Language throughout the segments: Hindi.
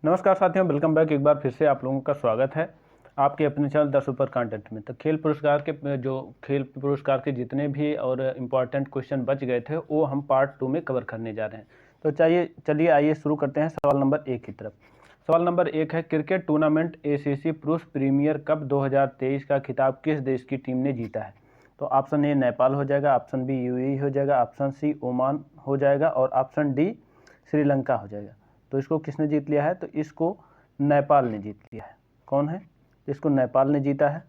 नमस्कार साथियों, वेलकम बैक। एक बार फिर से आप लोगों का स्वागत है आपके अपने चैनल द सुपर कंटेंट में। तो खेल पुरस्कार के जितने भी और इम्पॉर्टेंट क्वेश्चन बच गए थे वो हम पार्ट 2 में कवर करने जा रहे हैं। तो चलिए आइए शुरू करते हैं सवाल नंबर 1 की तरफ। सवाल नंबर 1 है, क्रिकेट टूर्नामेंट ACC पुरुष प्रीमियर कप 2023 का खिताब किस देश की टीम ने जीता है? तो ऑप्शन ए नेपाल हो जाएगा, ऑप्शन बी UAE हो जाएगा, ऑप्शन सी ओमान हो जाएगा और ऑप्शन डी श्रीलंका हो जाएगा। तो इसको किसने जीत लिया है? तो इसको नेपाल ने जीत लिया है। कौन है? इसको नेपाल ने जीता है।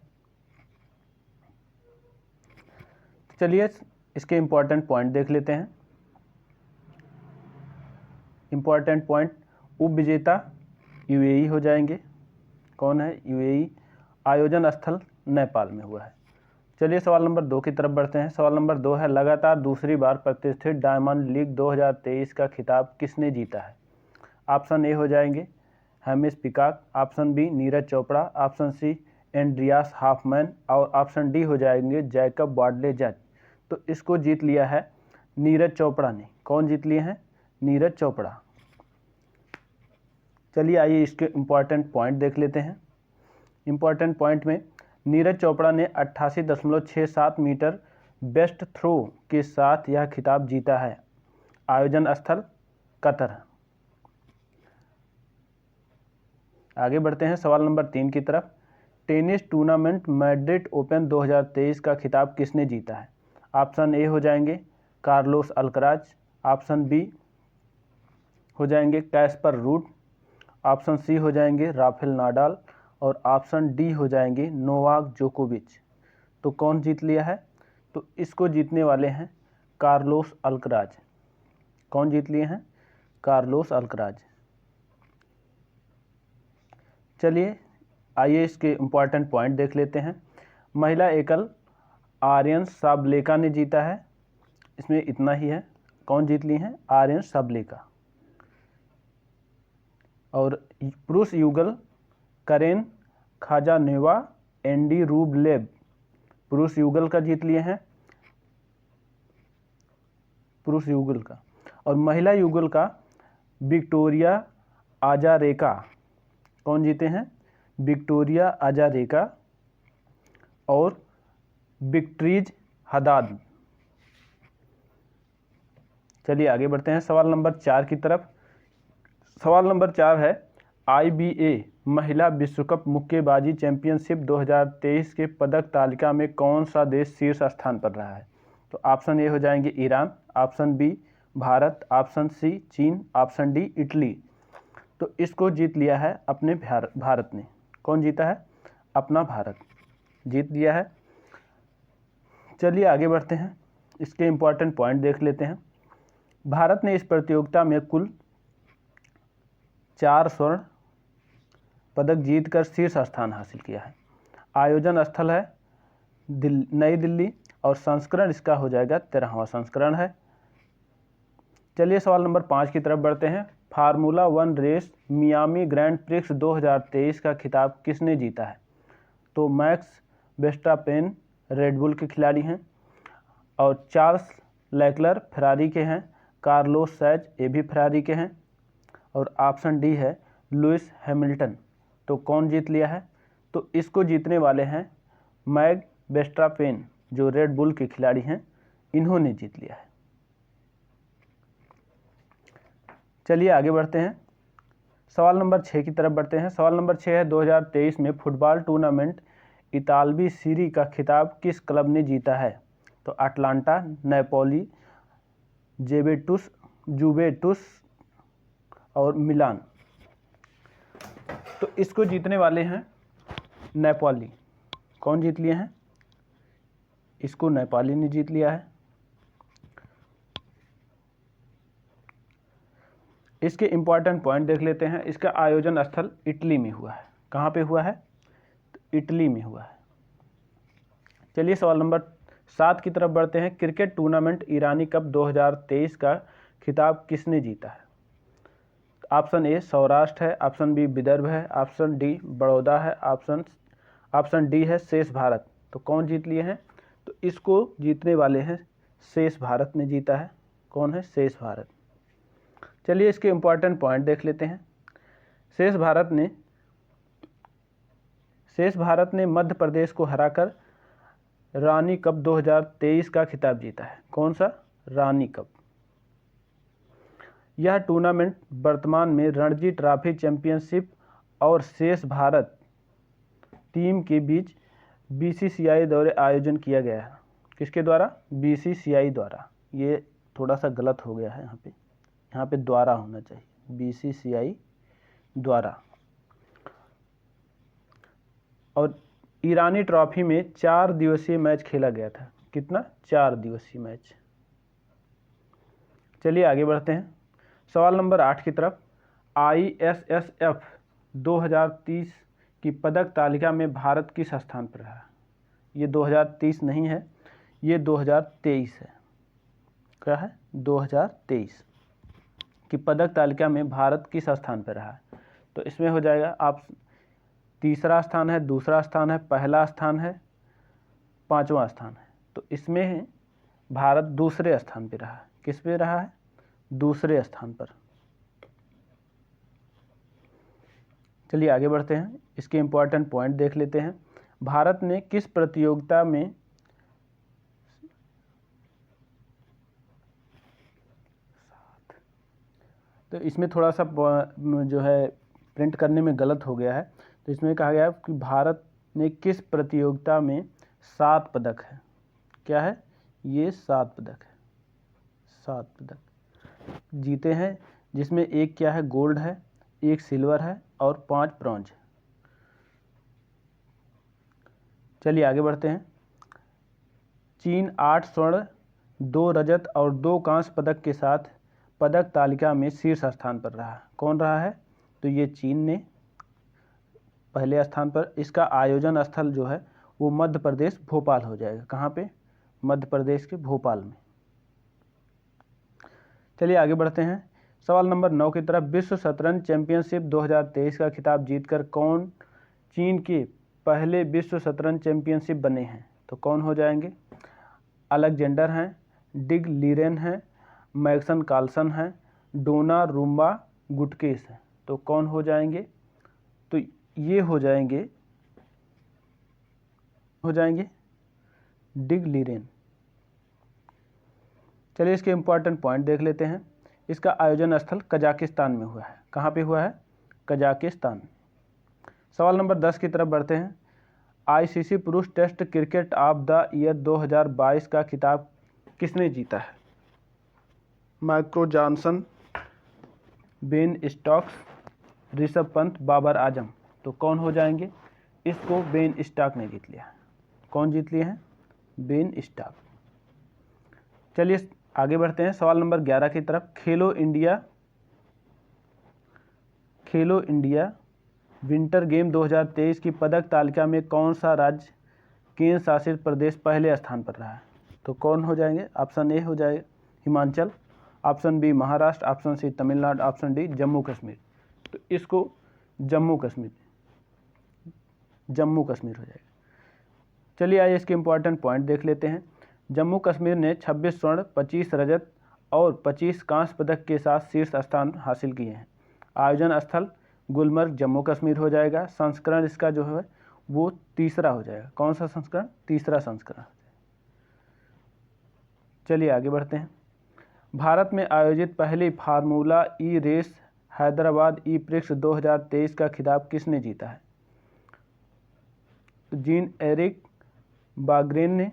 चलिए इसके इम्पोर्टेंट पॉइंट देख लेते हैं। इम्पोर्टेंट पॉइंट, उप विजेता UAE हो जाएंगे। कौन है? UAE। आयोजन स्थल नेपाल में हुआ है। चलिए सवाल नंबर 2 की तरफ बढ़ते हैं। सवाल नंबर 2 है, लगातार दूसरी बार प्रतिष्ठित डायमंड लीग 2023 का खिताब किसने जीता है? ऑप्शन ए हो जाएंगे Hamish Peacock, option B Neeraj Chopra, option C Andreas Hofmann और ऑप्शन डी हो जाएंगे जैकब वार्डले जज। तो इसको जीत लिया है नीरज चोपड़ा ने। कौन जीत लिए हैं? नीरज चोपड़ा। चलिए आइए इसके इम्पॉर्टेंट पॉइंट देख लेते हैं। इम्पॉर्टेंट पॉइंट में नीरज चोपड़ा ने 88.67 मीटर बेस्ट थ्रो के साथ यह खिताब जीता है। आयोजन स्थल कतर। आगे बढ़ते हैं सवाल नंबर 3 की तरफ। टेनिस टूर्नामेंट मैड्रिड ओपन 2023 का खिताब किसने जीता है? ऑप्शन ए हो जाएंगे कार्लोस अल्कराज, ऑप्शन बी हो जाएंगे कैस्पर रूड, ऑप्शन सी हो जाएंगे राफेल नाडाल और ऑप्शन डी हो जाएंगे नोवाक जोकोविच। तो कौन जीत लिया है? तो इसको जीतने वाले हैं कार्लोस अल्कराज। कौन जीत लिए हैं? Carlos Alcaraz. चलिए आइए इसके इम्पॉर्टेंट पॉइंट देख लेते हैं। महिला एकल आर्यन साबलेका ने जीता है। इसमें इतना ही है। कौन जीत ली हैं? आर्यन साबलेका। और पुरुष युगल करेन खाजानेवा, एंडी रूबलेव पुरुष युगल का जीत लिए हैं, पुरुष युगल का। और महिला युगल का विक्टोरिया आजारेका। कौन जीते हैं? विक्टोरिया आजारेका और विक्ट्रीज हदाद। चलिए आगे बढ़ते हैं सवाल नंबर 4 की तरफ। सवाल नंबर 4 है, IBA महिला विश्व कप मुक्केबाजी चैंपियनशिप 2023 के पदक तालिका में कौन सा देश शीर्ष स्थान पर रहा है? तो ऑप्शन ए हो जाएंगे Iran, option B Bharat, option C चीन, ऑप्शन डी इटली। तो इसको जीत लिया है अपने भारत ने। कौन जीता है? अपना भारत जीत लिया है। चलिए आगे बढ़ते हैं, इसके इम्पॉर्टेंट पॉइंट देख लेते हैं। भारत ने इस प्रतियोगिता में कुल 4 स्वर्ण पदक जीतकर शीर्ष स्थान हासिल किया है। आयोजन स्थल है नई दिल्ली और संस्करण इसका हो जाएगा 13वां संस्करण है। चलिए सवाल नंबर 5 की तरफ बढ़ते हैं। Formula 1 race Miami Grand Prix 2023 का खिताब किसने जीता है? तो मैक्स वेस्टापेन रेडबुल के खिलाड़ी हैं और चार्ल्स लेक्लर फरारी के हैं, कार्लोस सैज ये भी फरारी के हैं और ऑप्शन डी है लुइस हैमिल्टन। तो कौन जीत लिया है? तो इसको जीतने वाले हैं मैग वेस्टापेन जो रेड बुल के खिलाड़ी हैं, इन्होंने जीत लिया है। चलिए आगे बढ़ते हैं, सवाल नंबर 6 की तरफ बढ़ते हैं। सवाल नंबर 6 है, 2023 में फुटबॉल टूर्नामेंट इतालवी सीरी का खिताब किस क्लब ने जीता है? तो अटलांटा, नेपोली, जुवेंटुस और मिलान। तो इसको जीतने वाले हैं नेपोली। कौन जीत लिए हैं? इसको नेपाली ने जीत लिया है। इसके इम्पॉर्टेंट पॉइंट देख लेते हैं। इसका आयोजन स्थल इटली में हुआ है। कहाँ पे हुआ है? तो इटली में हुआ है। चलिए सवाल नंबर 7 की तरफ बढ़ते हैं। क्रिकेट टूर्नामेंट ईरानी कप 2023 का खिताब किसने जीता है? ऑप्शन ए सौराष्ट्र है, ऑप्शन बी विदर्भ है, ऑप्शन डी बड़ौदा है, ऑप्शन डी है शेष भारत। तो कौन जीत लिए हैं? तो इसको जीतने वाले हैं शेष भारत ने जीता है। कौन है? शेष भारत। चलिए इसके इम्पॉर्टेंट पॉइंट देख लेते हैं। शेष भारत ने मध्य प्रदेश को हराकर रानी कप 2023 का खिताब जीता है। कौन सा? रानी कप। यह टूर्नामेंट वर्तमान में रणजी ट्रॉफी चैंपियनशिप और शेष भारत टीम के बीच बीसीसीआई द्वारा आयोजन किया गया है। किसके द्वारा? बीसीसीआई द्वारा। ये थोड़ा सा गलत हो गया है, यहाँ पे द्वारा होना चाहिए, बीसीसीआई द्वारा। और ईरानी ट्रॉफी में 4 दिवसीय मैच खेला गया था। कितना? 4 दिवसीय मैच। चलिए आगे बढ़ते हैं सवाल नंबर 8 की तरफ। ISSF 2030 की पदक तालिका में भारत किस स्थान पर रहा? ये 2030 नहीं है, ये 2023 है। क्या है? 2023 की पदक तालिका में भारत किस स्थान पर रहा है? तो इसमें हो जाएगा आप तीसरा स्थान है, दूसरा स्थान है, पहला स्थान है, पांचवा स्थान है। तो इसमें भारत दूसरे स्थान पर रहा है। किस पे रहा है? दूसरे स्थान पर। चलिए आगे बढ़ते हैं, इसके इम्पोर्टेंट पॉइंट देख लेते हैं। भारत ने किस प्रतियोगिता में तो इसमें थोड़ा सा जो है प्रिंट करने में गलत हो गया है। तो इसमें कहा गया है कि भारत ने किस प्रतियोगिता में 7 पदक है। क्या है? ये 7 पदक है, 7 पदक जीते हैं, जिसमें एक क्या है? गोल्ड है, एक सिल्वर है और 5 ब्रॉन्ज। चलिए आगे बढ़ते हैं। चीन 8 स्वर्ण, 2 रजत और 2 कांस्य पदक के साथ पदक तालिका में शीर्ष स्थान पर रहा है। कौन रहा है? तो ये चीन ने पहले स्थान पर। इसका आयोजन स्थल जो है वो मध्य प्रदेश भोपाल हो जाएगा। कहाँ पे? मध्य प्रदेश के भोपाल में। चलिए आगे बढ़ते हैं सवाल नंबर 9 की तरफ। विश्व शतरंज चैंपियनशिप 2023 का खिताब जीतकर कौन चीन के पहले विश्व शतरंज चैंपियनशिप बने हैं? तो कौन हो जाएंगे? अलेक्जेंडर हैं, डिग लीरेन हैं, मैग्सन कार्लसन हैं, डोना रूम्बा गुटकेस हैं। तो कौन हो जाएंगे? तो ये हो जाएंगे डिग लीरेन। चलिए इसके इम्पोर्टेंट पॉइंट देख लेते हैं। इसका आयोजन स्थल कजाकिस्तान में हुआ है। कहाँ पे हुआ है? कजाकिस्तान। सवाल नंबर 10 की तरफ बढ़ते हैं। ICC पुरुष test cricket of the year 2022 का खिताब किसने जीता है? Michael Johnson, Ben Stokes, Rishabh Pant, Babar Azam. तो कौन हो जाएंगे? इसको बेन स्टोक्स ने जीत लिया। कौन जीत लिए हैं? Ben Stokes. चलिए आगे बढ़ते हैं सवाल नंबर 11 की तरफ। खेलो इंडिया विंटर गेम 2023 की पदक तालिका में कौन सा राज्य केंद्र शासित प्रदेश पहले स्थान पर रहा है? तो कौन हो जाएंगे? ऑप्शन ए हो जाएगा Himachal, option B Maharashtra, option C Tamil Nadu, option D Jammu Kashmir. तो इसको जम्मू कश्मीर हो जाएगा। चलिए आइए इसके इम्पोर्टेंट पॉइंट देख लेते हैं। जम्मू कश्मीर ने 26 स्वर्ण, 25 रजत और 25 कांस्य पदक के साथ शीर्ष स्थान हासिल किए हैं। आयोजन स्थल गुलमर्ग जम्मू कश्मीर हो जाएगा। संस्करण इसका जो है वो तीसरा हो जाएगा। कौन सा संस्करण? तीसरा संस्करण। चलिए आगे बढ़ते हैं। भारत में आयोजित पहली फार्मूला ई रेस हैदराबाद ई प्रिक्स 2023 का खिताब किसने जीता है? जीन एरिक बाग्रेन ने,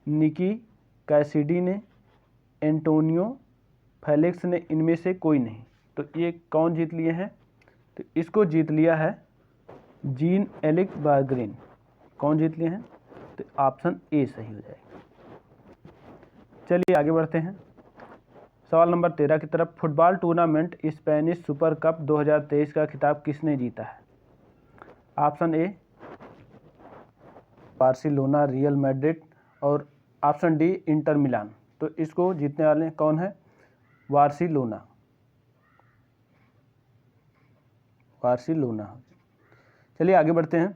निकी कैसिडी ने, एंटोनियो फेलिक्स ने, इनमें से कोई नहीं। तो ये कौन जीत लिए हैं? तो इसको जीत लिया है जीन एरिक बाग्रेन। कौन जीत लिए हैं? तो ऑप्शन ए सही हो जाएगा। चलिए आगे बढ़ते हैं सवाल नंबर 13 की तरफ। Football tournament Spanish super cup 2023 का खिताब किसने जीता है? ऑप्शन ए बार्सिलोना, रियल मैड्रिड और ऑप्शन डी इंटर मिलान। तो इसको जीतने वाले कौन है? बार्सिलोना। चलिए आगे बढ़ते हैं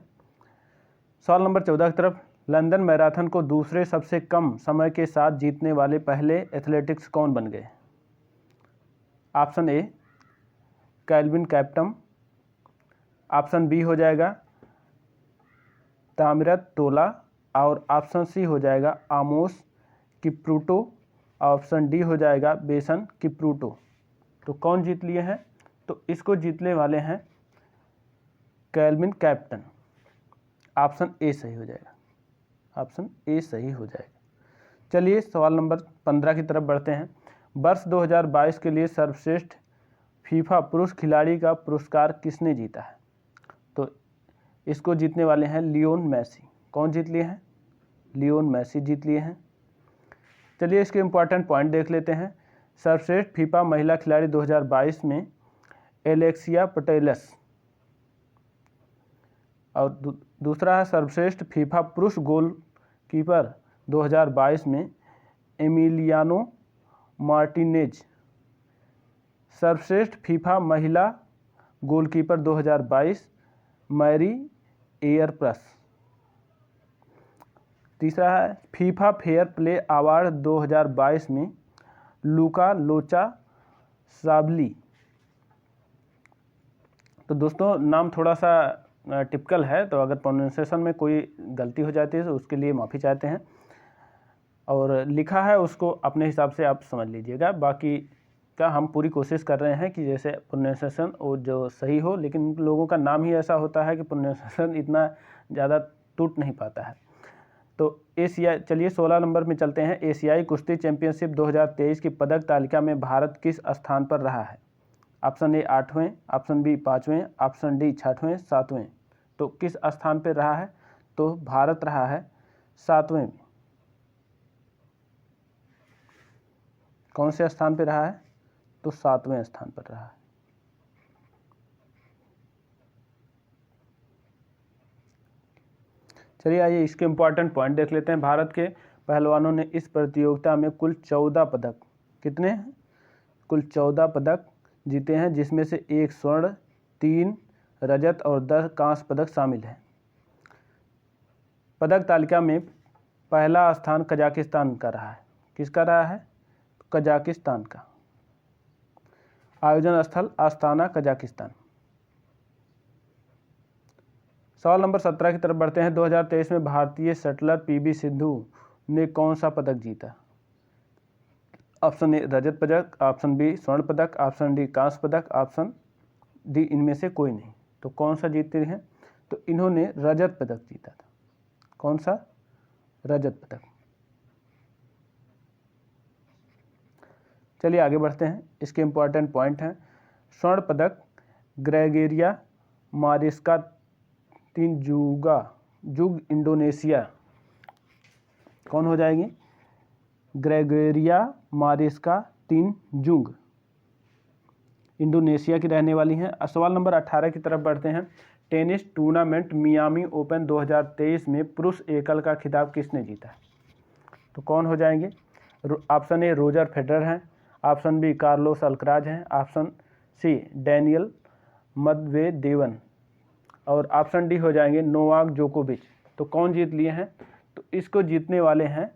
सवाल नंबर 14 की तरफ। लंदन मैराथन को दूसरे सबसे कम समय के साथ जीतने वाले पहले एथलेटिक्स कौन बन गए? Option A Kelvin Kiptum, option B हो जाएगा ताम्रत टोला, और ऑप्शन सी हो जाएगा आमोस किप्रूटो, ऑप्शन डी हो जाएगा बेसन किप्रूटो। तो कौन जीत लिए हैं? तो इसको जीतने वाले हैं कैल्विन कैप्टन। ऑप्शन ए सही हो जाएगा, ऑप्शन ए सही हो जाएगा। चलिए सवाल नंबर 15 की तरफ बढ़ते हैं। वर्ष 2022 के लिए सर्वश्रेष्ठ फीफा पुरुष खिलाड़ी का पुरस्कार किसने जीता है? तो इसको जीतने वाले हैं लियोन मेसी। कौन जीत लिए हैं? लियोन मेसी जीत लिए हैं। चलिए इसके इम्पॉर्टेंट पॉइंट देख लेते हैं। सर्वश्रेष्ठ फीफा महिला खिलाड़ी 2022 में एलेक्सिया पुटेलस, और दूसरा है सर्वश्रेष्ठ फीफा पुरुष गोलकीपर 2022 में एमिलियानो मार्टिनेज। सर्वश्रेष्ठ फीफा महिला गोलकीपर 2022 मैरी एयरप्रस। तीसरा है फीफा फेयर प्ले अवार्ड 2022 में लूका लोचा साबली। तो दोस्तों नाम थोड़ा सा टिपिकल है, तो अगर प्रोनाउंसिएशन में कोई गलती हो जाती है तो उसके लिए माफ़ी चाहते हैं, और लिखा है उसको अपने हिसाब से आप समझ लीजिएगा। बाकी का हम पूरी कोशिश कर रहे हैं कि जैसे प्रोनाउंसिएशन वो जो सही हो, लेकिन लोगों का नाम ही ऐसा होता है कि प्रोनाउंसिएशन इतना ज़्यादा टूट नहीं पाता है। तो एशिया, चलिए 16 नंबर में चलते हैं। एशियाई कुश्ती चैंपियनशिप 2023 की पदक तालिका में भारत किस स्थान पर रहा है? ऑप्शन ए 8वें, ऑप्शन बी 5वें, ऑप्शन डी 6वें, 7वें। तो किस स्थान पर रहा है? तो भारत रहा है 7वें में। कौन से स्थान पर रहा है? तो 7वें स्थान पर रहा है। चलिए आइए इसके इम्पॉर्टेंट पॉइंट देख लेते हैं। भारत के पहलवानों ने इस प्रतियोगिता में कुल 14 पदक, कितने हैं? कुल 14 पदक जीते हैं, जिसमें से 1 स्वर्ण, 3 रजत और 10 कांस्य पदक शामिल हैं। पदक तालिका में पहला स्थान कजाकिस्तान का रहा है। किसका रहा है? कजाकिस्तान का। आयोजन स्थल आस्ताना कजाकिस्तान। सवाल नंबर 17 की तरफ बढ़ते हैं। 2023 में भारतीय शटलर पीवी सिंधु ने कौन सा पदक जीता? ऑप्शन ए रजत पदक, ऑप्शन बी स्वर्ण पदक, ऑप्शन डी कांस्य पदक, ऑप्शन डी इनमें से कोई नहीं। तो कौन सा जीतते हैं? तो इन्होंने रजत पदक जीता था। कौन सा? रजत पदक। चलिए आगे बढ़ते हैं। इसके इम्पॉर्टेंट पॉइंट हैं। स्वर्ण पदक ग्रेगोरिया मारिस्का जुग इंडोनेशिया। कौन हो जाएगी? ग्रेगोरिया मारिस्का जुग इंडोनेशिया की रहने वाली हैं। सवाल नंबर 18 की तरफ बढ़ते हैं। टेनिस टूर्नामेंट मियामी ओपन 2023 में पुरुष एकल का खिताब किसने जीता? तो कौन हो जाएंगे? ऑप्शन ए रोजर फेडरर हैं, ऑप्शन बी कार्लोस अल्कराज हैं, ऑप्शन सी डैनियल मेदवेदेव, और ऑप्शन डी हो जाएंगे नोवाक जोकोविच। तो कौन जीत लिए हैं? तो इसको जीतने वाले हैं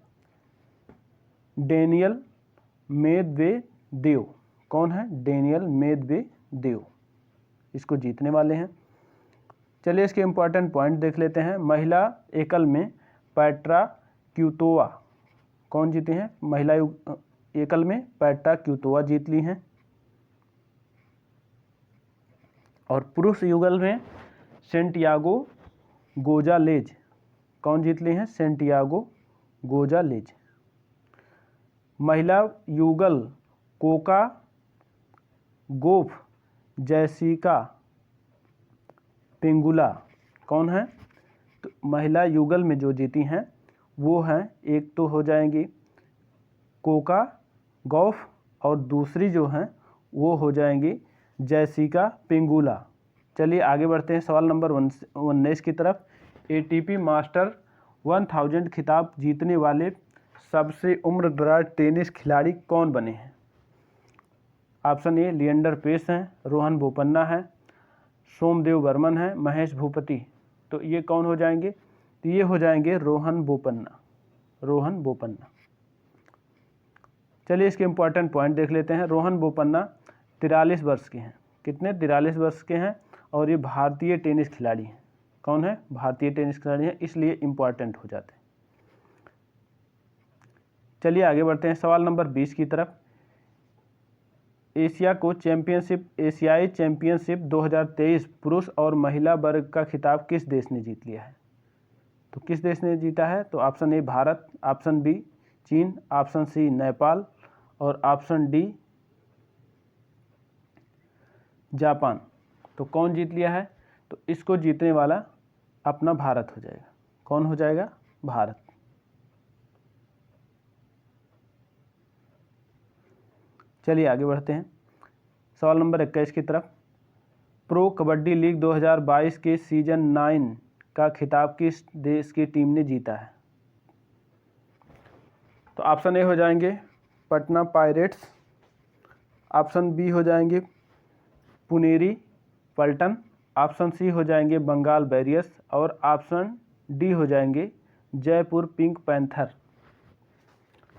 डैनियल मेदवेदेव। कौन है? डैनियल मेदवेदेव, इसको जीतने वाले हैं। चलिए इसके इम्पॉर्टेंट पॉइंट देख लेते हैं। महिला एकल में पेट्रा क्विटोवा। कौन जीते हैं? महिला एकल में पेट्रा क्विटोवा जीत ली हैं। और पुरुष युगल में सेंटियागो गोजालेज। कौन जीत ली हैं? सेंटियागो गोजालेज। महिला युगल कोका गोफ जैसिका पेंगुला। कौन है? तो महिला युगल में जो जीती हैं वो हैं, एक तो हो जाएंगी कोका गौफ, और दूसरी जो हैं वो हो जाएंगी जैसिका पेंगुला। चलिए आगे बढ़ते हैं। सवाल नंबर 19 की तरफ। एटीपी मास्टर 1000 खिताब जीतने वाले सबसे उम्रदराज टेनिस खिलाड़ी कौन बने हैं? ऑप्शन ए लिएंडर पेस हैं, रोहन बोपन्ना है, सोमदेव बर्मन है, महेश भूपति। तो ये कौन हो जाएंगे? तो ये हो जाएंगे रोहन बोपन्ना, रोहन बोपन्ना। चलिए इसके इम्पॉर्टेंट पॉइंट देख लेते हैं। रोहन बोपन्ना 43 वर्ष के हैं। कितने? 43 वर्ष के हैं, और ये भारतीय टेनिस खिलाड़ी हैं। कौन है? भारतीय टेनिस खिलाड़ी हैं, इसलिए इम्पॉर्टेंट हो जाते हैं। चलिए आगे बढ़ते हैं सवाल नंबर 20 की तरफ। एशियाई चैंपियनशिप 2023 पुरुष और महिला वर्ग का खिताब किस देश ने जीत लिया है? तो किस देश ने जीता है? तो option A Bharat, option B चीन, ऑप्शन सी नेपाल और ऑप्शन डी जापान। तो कौन जीत लिया है? तो इसको जीतने वाला अपना भारत हो जाएगा। कौन हो जाएगा? भारत। चलिए आगे बढ़ते हैं सवाल नंबर 21 की तरफ। प्रो कबड्डी लीग 2022 के सीजन 9 का खिताब किस देश की टीम ने जीता है? तो ऑप्शन ए हो जाएंगे पटना पायरेट्स, ऑप्शन बी हो जाएंगे पुनेरी पल्टन, ऑप्शन सी हो जाएंगे बंगाल बैरियर्स और ऑप्शन डी हो जाएंगे जयपुर पिंक पैंथर।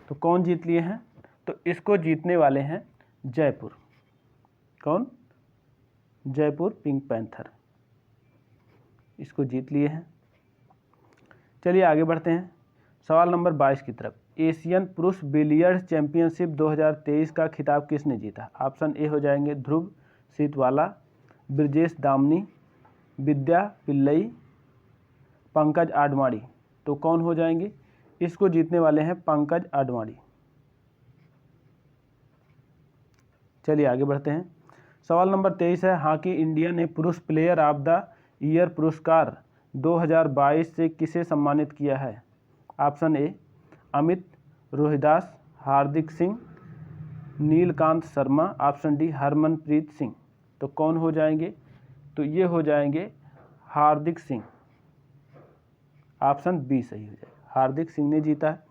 तो कौन जीत लिए हैं? तो इसको जीतने वाले हैं जयपुर। कौन? जयपुर पिंक पैंथर, इसको जीत लिए हैं। चलिए आगे बढ़ते हैं सवाल नंबर 22 की तरफ। एशियन पुरुष बिलियर्ड्स चैंपियनशिप 2023 का खिताब किसने जीता? ऑप्शन ए हो जाएंगे ध्रुव सीतवाला, ब्रजेश दामनी, विद्या पिल्लई, पंकज आडवाणी। तो कौन हो जाएंगे? इसको जीतने वाले हैं पंकज आडवाणी। चलिए आगे बढ़ते हैं सवाल नंबर 23 है। हॉकी इंडिया ने पुरुष प्लेयर ऑफ द ईयर पुरस्कार 2022 से किसे सम्मानित किया है? ऑप्शन ए अमित रोहिदास, हार्दिक सिंह, नीलकांत शर्मा, ऑप्शन डी हरमनप्रीत सिंह। तो कौन हो जाएंगे? तो ये हो जाएंगे हार्दिक सिंह। ऑप्शन बी सही हो जाएगा, हार्दिक सिंह ने जीता है।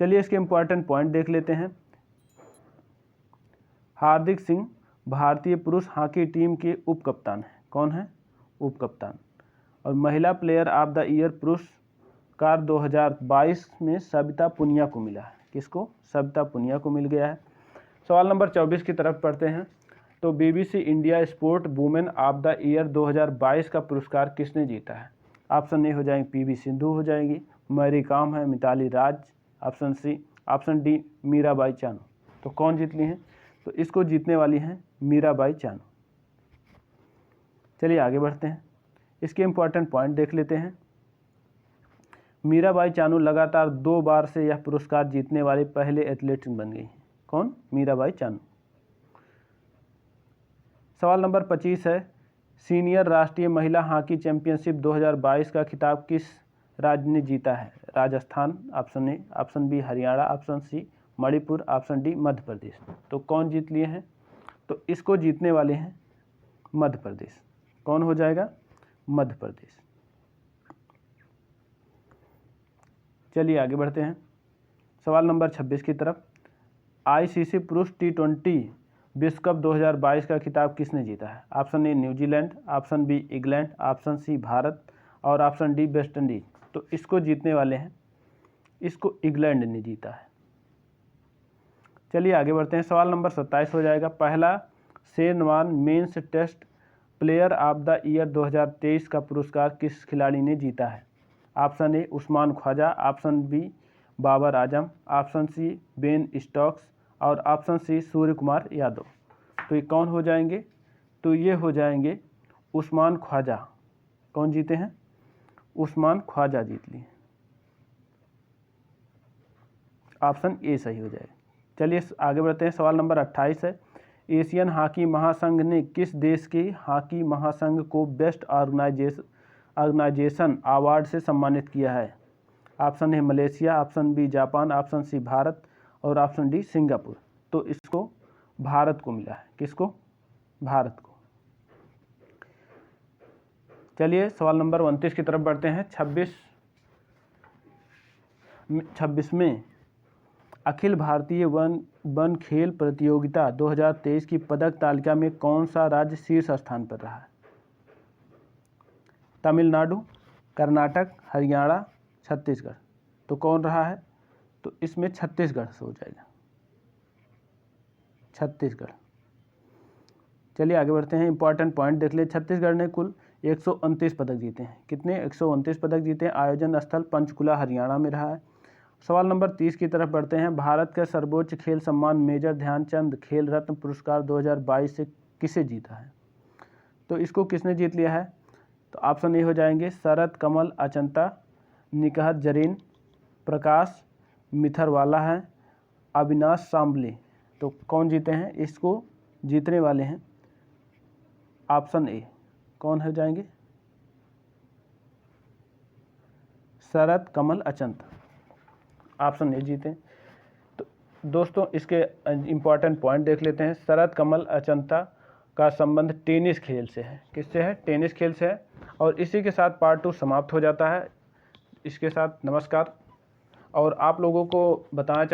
चलिए इसके इम्पोर्टेंट पॉइंट देख लेते हैं। हार्दिक सिंह भारतीय पुरुष हॉकी टीम के उप कप्तान हैं। कौन है? उप कप्तान। और महिला प्लेयर ऑफ द ईयर पुरस्कार 2022 में सविता पुनिया को मिला है। किसको? सविता पुनिया को मिल गया है। सवाल नंबर 24 की तरफ पढ़ते हैं। तो BBC India sport women of the year 2022 का पुरस्कार किसने जीता है? ऑप्शन ए हो जाएंगे पीवी सिंधु हो जाएंगी, मैरी कॉम है, Mithali Raj, option C, option D Mirabai Chanu. तो कौन जीत ली हैं? तो इसको जीतने वाली हैं मीराबाई चानू। चलिए आगे बढ़ते हैं, इसके इम्पोर्टेंट पॉइंट देख लेते हैं। मीराबाई चानू लगातार 2 बार से यह पुरस्कार जीतने वाले पहले एथलीट बन गई हैं। कौन? मीराबाई चानू। सवाल नंबर 25 है। सीनियर राष्ट्रीय महिला हॉकी चैंपियनशिप 2022 का खिताब किस राज्य ने जीता है? Rajasthan, option A, option B Haryana, option C Manipur, option D Madhya Pradesh. तो कौन जीत लिए हैं? तो इसको जीतने वाले हैं मध्य प्रदेश। कौन हो जाएगा? मध्य प्रदेश। चलिए आगे बढ़ते हैं सवाल नंबर 26 की तरफ। आईसीसी पुरुष T20 विश्व कप 2022 का खिताब किसने जीता है? Option A New Zealand, option B England, option C Bharat और ऑप्शन डी वेस्ट इंडीज। तो इसको जीतने वाले हैं, इसको इंग्लैंड ने जीता है। चलिए आगे बढ़ते हैं सवाल नंबर 27 हो जाएगा। पहला Shane Warne men's test player of the year 2023 का पुरस्कार किस खिलाड़ी ने जीता है? Option A Usman Khawaja, option B Babar Azam, option C Ben Stokes और ऑप्शन सी सूर्य कुमार यादव। तो ये कौन हो जाएंगे? तो ये हो जाएंगे उस्मान ख्वाजा। कौन जीते हैं? उस्मान ख्वाजा जीत लिए। ऑप्शन ए सही हो जाएगा। चलिए आगे बढ़ते हैं सवाल नंबर 28 है। एशियन हॉकी महासंघ ने किस देश के हॉकी महासंघ को बेस्ट ऑर्गेनाइजेशन अवार्ड से सम्मानित किया है? Option A Malaysia, option B Japan, option C Bharat और ऑप्शन डी सिंगापुर। तो इसको भारत को मिला है। किसको? भारत को। चलिए सवाल नंबर 29 की तरफ बढ़ते हैं। 26वें अखिल भारतीय वन खेल प्रतियोगिता 2023 की पदक तालिका में कौन सा राज्य शीर्ष स्थान पर रहा है? तमिलनाडु, कर्नाटक, हरियाणा, छत्तीसगढ़। तो कौन रहा है? तो इसमें छत्तीसगढ़ से हो जाएगा, छत्तीसगढ़। चलिए आगे बढ़ते हैं। इंपॉर्टेंट पॉइंट देख ले। छत्तीसगढ़ ने कुल 129 पदक जीते हैं। कितने? 129 पदक जीते हैं। आयोजन स्थल पंचकुला हरियाणा में रहा है। सवाल नंबर 30 की तरफ बढ़ते हैं। भारत का सर्वोच्च खेल सम्मान मेजर ध्यानचंद खेल रत्न पुरस्कार 2022 से किसे जीता है? तो इसको किसने जीत लिया है? तो ऑप्शन ए हो जाएंगे शरद कमल अचंता, निकहत जरीन, प्रकाश मिथरवाला है, अविनाश सांबले। तो कौन जीते हैं? इसको जीतने वाले हैं ऑप्शन ए। कौन हो जाएंगे? शरद कमल अचंता, ऑप्शन ए जीते। तो दोस्तों इसके इम्पॉर्टेंट पॉइंट देख लेते हैं। शरद कमल अचंता का संबंध टेनिस खेल से है। किससे है? टेनिस खेल से है। और इसी के साथ पार्ट 2 समाप्त हो जाता है। इसके साथ नमस्कार। और आप लोगों को बताना